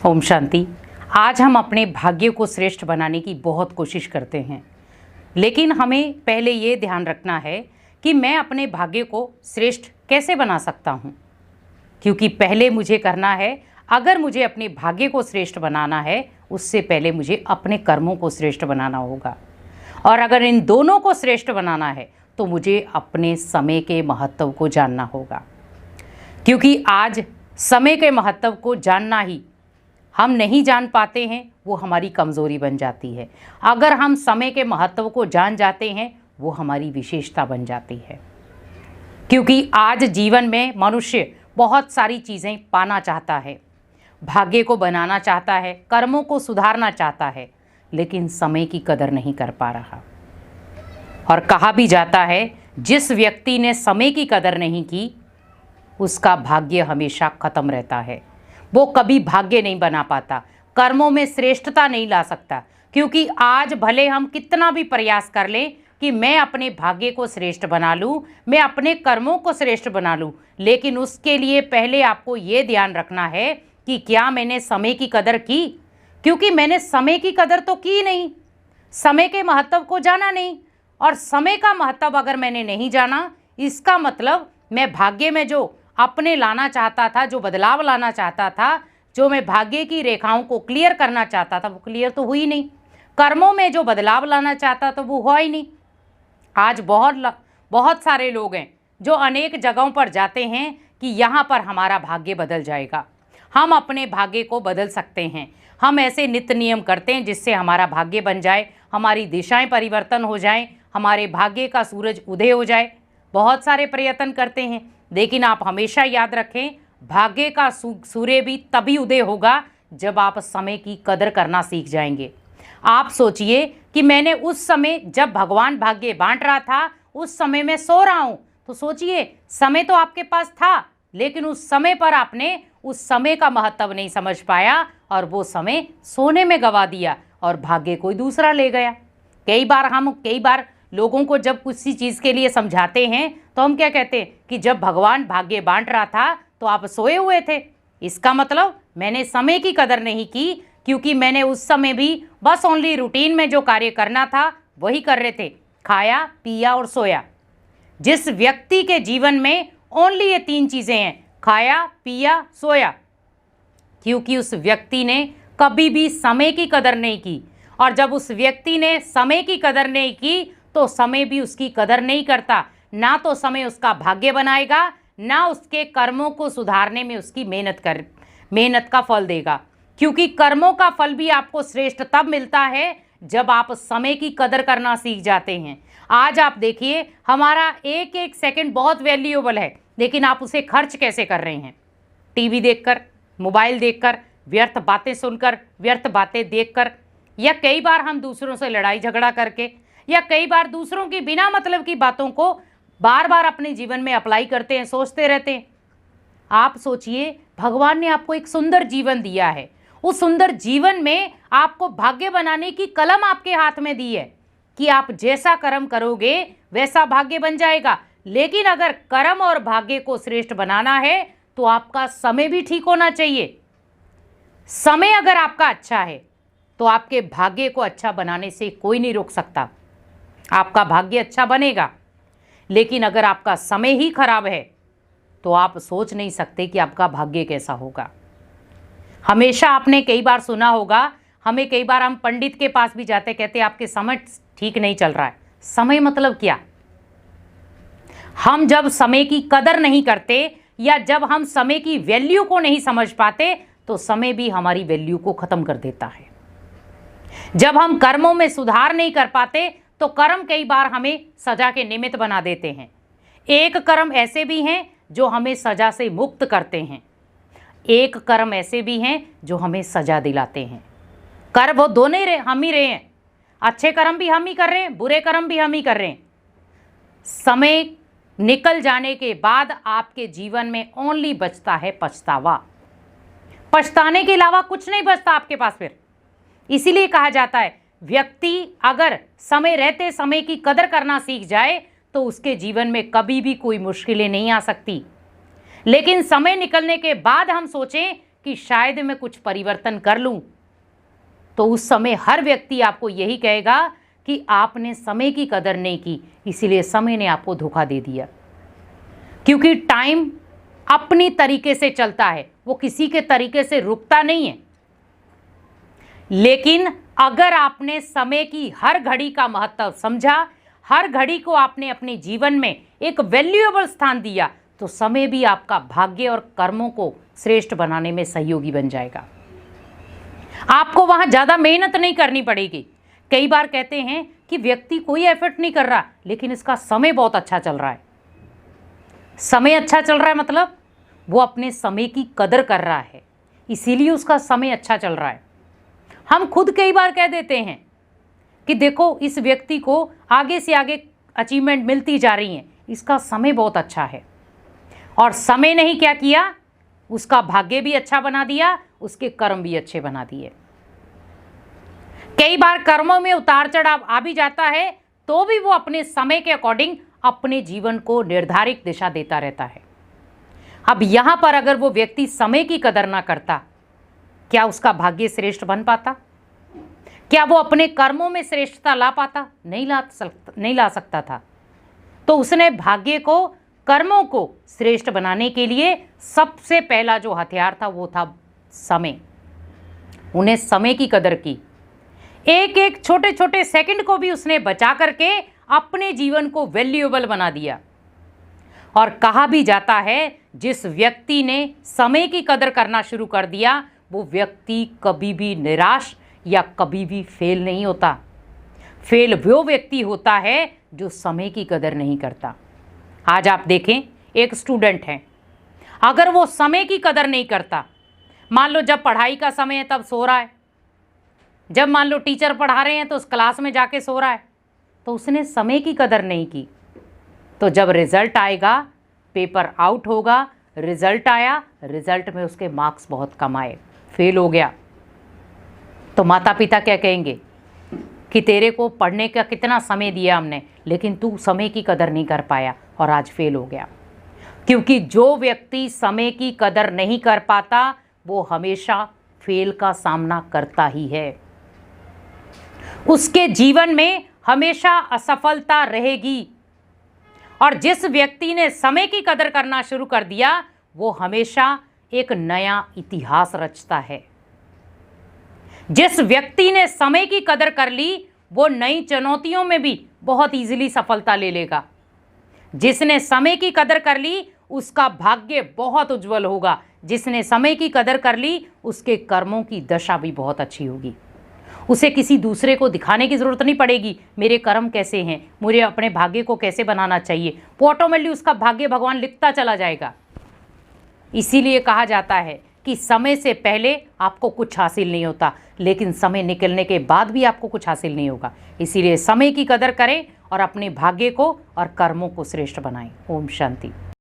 ओम शांति। आज हम अपने भाग्य को श्रेष्ठ बनाने की बहुत कोशिश करते हैं, लेकिन हमें पहले ये ध्यान रखना है कि मैं अपने भाग्य को श्रेष्ठ कैसे बना सकता हूँ। क्योंकि पहले मुझे करना है, अगर मुझे अपने भाग्य को श्रेष्ठ बनाना है, उससे पहले मुझे अपने कर्मों को श्रेष्ठ बनाना होगा। और अगर इन दोनों को श्रेष्ठ बनाना है तो मुझे अपने समय के महत्व को जानना होगा। क्योंकि आज समय के महत्व को जानना ही हम नहीं जान पाते हैं, वो हमारी कमज़ोरी बन जाती है। अगर हम समय के महत्व को जान जाते हैं, वो हमारी विशेषता बन जाती है। क्योंकि आज जीवन में मनुष्य बहुत सारी चीज़ें पाना चाहता है, भाग्य को बनाना चाहता है, कर्मों को सुधारना चाहता है, लेकिन समय की कदर नहीं कर पा रहा। और कहा भी जाता है, जिस व्यक्ति ने समय की कदर नहीं की, उसका भाग्य हमेशा खत्म रहता है। वो कभी भाग्य नहीं बना पाता, कर्मों में श्रेष्ठता नहीं ला सकता। क्योंकि आज भले हम कितना भी प्रयास कर लें कि मैं अपने भाग्य को श्रेष्ठ बना लूं, मैं अपने कर्मों को श्रेष्ठ बना लूं, लेकिन उसके लिए पहले आपको ये ध्यान रखना है कि क्या मैंने समय की कदर की। क्योंकि मैंने समय की कदर तो की नहीं, समय के महत्व को जाना नहीं। और समय का महत्व अगर मैंने नहीं जाना, इसका मतलब मैं भाग्य में जो अपने लाना चाहता था, जो बदलाव लाना चाहता था, जो मैं भाग्य की रेखाओं को क्लियर करना चाहता था, वो क्लियर तो हुई नहीं। कर्मों में जो बदलाव लाना चाहता था, वो हुआ ही नहीं। आज बहुत सारे लोग हैं जो अनेक जगहों पर जाते हैं कि यहाँ पर हमारा भाग्य बदल जाएगा, हम अपने भाग्य को बदल सकते हैं। हम ऐसे नित्य नियम करते हैं जिससे हमारा भाग्य बन जाए, हमारी दिशाएं परिवर्तन हो जाएं, हमारे भाग्य का सूरज उदय हो जाए। बहुत सारे प्रयत्न करते हैं, लेकिन आप हमेशा याद रखें, भाग्य का सूर्य भी तभी उदय होगा जब आप समय की कदर करना सीख जाएंगे। आप सोचिए कि मैंने उस समय जब भगवान भाग्य बांट रहा था, उस समय मैं सो रहा हूँ, तो सोचिए समय तो आपके पास था, लेकिन उस समय पर आपने उस समय का महत्व नहीं समझ पाया और वो समय सोने में गवा दिया और भाग्य कोई दूसरा ले गया। कई बार लोगों को जब किसी चीज़ के लिए समझाते हैं तो हम क्या कहते हैं कि जब भगवान भाग्य बांट रहा था तो आप सोए हुए थे। इसका मतलब मैंने समय की कदर नहीं की, क्योंकि मैंने उस समय भी बस ओनली रूटीन में जो कार्य करना था वही कर रहे थे, खाया पिया और सोया। जिस व्यक्ति के जीवन में ओनली ये तीन चीज़ें हैं, खाया पिया सोया, क्योंकि उस व्यक्ति ने कभी भी समय की कदर नहीं की। और जब उस व्यक्ति ने समय की कदर नहीं की तो समय भी उसकी कदर नहीं करता। ना तो समय उसका भाग्य बनाएगा, ना उसके कर्मों को सुधारने में उसकी मेहनत का फल देगा। क्योंकि कर्मों का फल भी आपको श्रेष्ठ तब मिलता है जब आप समय की कदर करना सीख जाते हैं। आज आप देखिए, हमारा एक एक सेकंड बहुत वैल्यूएबल है, लेकिन आप उसे खर्च कैसे कर रहे हैं? टीवी देखकर, मोबाइल देखकर, व्यर्थ बातें सुनकर, व्यर्थ बातें देखकर, या कई बार हम दूसरों से लड़ाई झगड़ा करके, या कई बार दूसरों की बिना मतलब की बातों को बार बार अपने जीवन में अप्लाई करते हैं, सोचते रहते हैं। आप सोचिए, भगवान ने आपको एक सुंदर जीवन दिया है, उस सुंदर जीवन में आपको भाग्य बनाने की कलम आपके हाथ में दी है कि आप जैसा कर्म करोगे वैसा भाग्य बन जाएगा। लेकिन अगर कर्म और भाग्य को श्रेष्ठ बनाना है तो आपका समय भी ठीक होना चाहिए। समय अगर आपका अच्छा है तो आपके भाग्य को अच्छा बनाने से कोई नहीं रोक सकता। आपका भाग्य अच्छा बनेगा, लेकिन अगर आपका समय ही खराब है तो आप सोच नहीं सकते कि आपका भाग्य कैसा होगा। हमेशा आपने कई बार सुना होगा, हमें कई बार हम पंडित के पास भी जाते, कहते आपके समय ठीक नहीं चल रहा है। समय मतलब क्या? हम जब समय की कदर नहीं करते या जब हम समय की वैल्यू को नहीं समझ पाते तो समय भी हमारी वैल्यू को खत्म कर देता है। जब हम कर्मों में सुधार नहीं कर पाते तो कर्म कई बार हमें सजा के निमित्त बना देते हैं। एक कर्म ऐसे भी हैं जो हमें सजा से मुक्त करते हैं, एक कर्म ऐसे भी हैं जो हमें सजा दिलाते हैं। कर्म वो दोनों ही हम ही रहे हैं, अच्छे कर्म भी हम ही कर रहे हैं, बुरे कर्म भी हम ही कर रहे हैं। समय निकल जाने के बाद आपके जीवन में ओनली बचता है पछतावा। पछताने के अलावा कुछ नहीं बचता आपके पास फिर। इसीलिए कहा जाता है, व्यक्ति अगर समय रहते समय की कदर करना सीख जाए तो उसके जीवन में कभी भी कोई मुश्किलें नहीं आ सकती। लेकिन समय निकलने के बाद हम सोचें कि शायद मैं कुछ परिवर्तन कर लूं, तो उस समय हर व्यक्ति आपको यही कहेगा कि आपने समय की कदर नहीं की, इसीलिए समय ने आपको धोखा दे दिया। क्योंकि टाइम अपनी तरीके से चलता है, वो किसी के तरीके से रुकता नहीं है। लेकिन अगर आपने समय की हर घड़ी का महत्व समझा, हर घड़ी को आपने अपने जीवन में एक वैल्यूएबल स्थान दिया, तो समय भी आपका भाग्य और कर्मों को श्रेष्ठ बनाने में सहयोगी बन जाएगा। आपको वहां ज्यादा मेहनत नहीं करनी पड़ेगी। कई बार कहते हैं कि व्यक्ति कोई एफर्ट नहीं कर रहा, लेकिन इसका समय बहुत अच्छा चल रहा है। समय अच्छा चल रहा है मतलब वो अपने समय की कदर कर रहा है, इसीलिए उसका समय अच्छा चल रहा है। हम खुद कई बार कह देते हैं कि देखो इस व्यक्ति को आगे से आगे अचीवमेंट मिलती जा रही है, इसका समय बहुत अच्छा है। और समय ने ही क्या किया, उसका भाग्य भी अच्छा बना दिया, उसके कर्म भी अच्छे बना दिए। कई बार कर्मों में उतार चढ़ाव आ भी जाता है, तो भी वो अपने समय के अकॉर्डिंग अपने जीवन को निर्धारित दिशा देता रहता है। अब यहां पर अगर वो व्यक्ति समय की कदर ना करता, क्या उसका भाग्य श्रेष्ठ बन पाता? क्या वो अपने कर्मों में श्रेष्ठता ला पाता? नहीं ला सकता था। तो उसने भाग्य को, कर्मों को श्रेष्ठ बनाने के लिए सबसे पहला जो हथियार था वो था समय। उन्हें समय की कदर की, एक एक छोटे छोटे सेकंड को भी उसने बचा करके अपने जीवन को वैल्यूएबल बना दिया। और कहा भी जाता है, जिस व्यक्ति ने समय की कदर करना शुरू कर दिया, वो व्यक्ति कभी भी निराश या कभी भी फेल नहीं होता। फेल वो व्यक्ति होता है जो समय की कदर नहीं करता। आज आप देखें, एक स्टूडेंट है, अगर वो समय की कदर नहीं करता, मान लो जब पढ़ाई का समय है तब सो रहा है, जब मान लो टीचर पढ़ा रहे हैं तो उस क्लास में जाके सो रहा है, तो उसने समय की कदर नहीं की। तो जब रिजल्ट आएगा, पेपर आउट होगा, रिजल्ट आया, रिजल्ट में उसके मार्क्स बहुत कम आए, फेल हो गया, तो माता पिता क्या कहेंगे कि तेरे को पढ़ने का कितना समय दिया हमने, लेकिन तू समय की कदर नहीं कर पाया और आज फेल हो गया। क्योंकि जो व्यक्ति समय की कदर नहीं कर पाता, वो हमेशा फेल का सामना करता ही है। उसके जीवन में हमेशा असफलता रहेगी। और जिस व्यक्ति ने समय की कदर करना शुरू कर दिया, वो हमेशा एक नया इतिहास रचता है। जिस व्यक्ति ने समय की कदर कर ली, वो नई चुनौतियों में भी बहुत इजीली सफलता ले लेगा। जिसने समय की कदर कर ली, उसका भाग्य बहुत उज्जवल होगा। जिसने समय की कदर कर ली, उसके कर्मों की दशा भी बहुत अच्छी होगी। उसे किसी दूसरे को दिखाने की ज़रूरत नहीं पड़ेगी, मेरे कर्म कैसे हैं, मुझे अपने भाग्य को कैसे बनाना चाहिए। वो ऑटोमेटिकली उसका भाग्य भगवान लिखता चला जाएगा। इसीलिए कहा जाता है कि समय से पहले आपको कुछ हासिल नहीं होता, लेकिन समय निकलने के बाद भी आपको कुछ हासिल नहीं होगा। इसीलिए समय की कदर करें और अपने भाग्य को और कर्मों को श्रेष्ठ बनाएं। ओम शांति।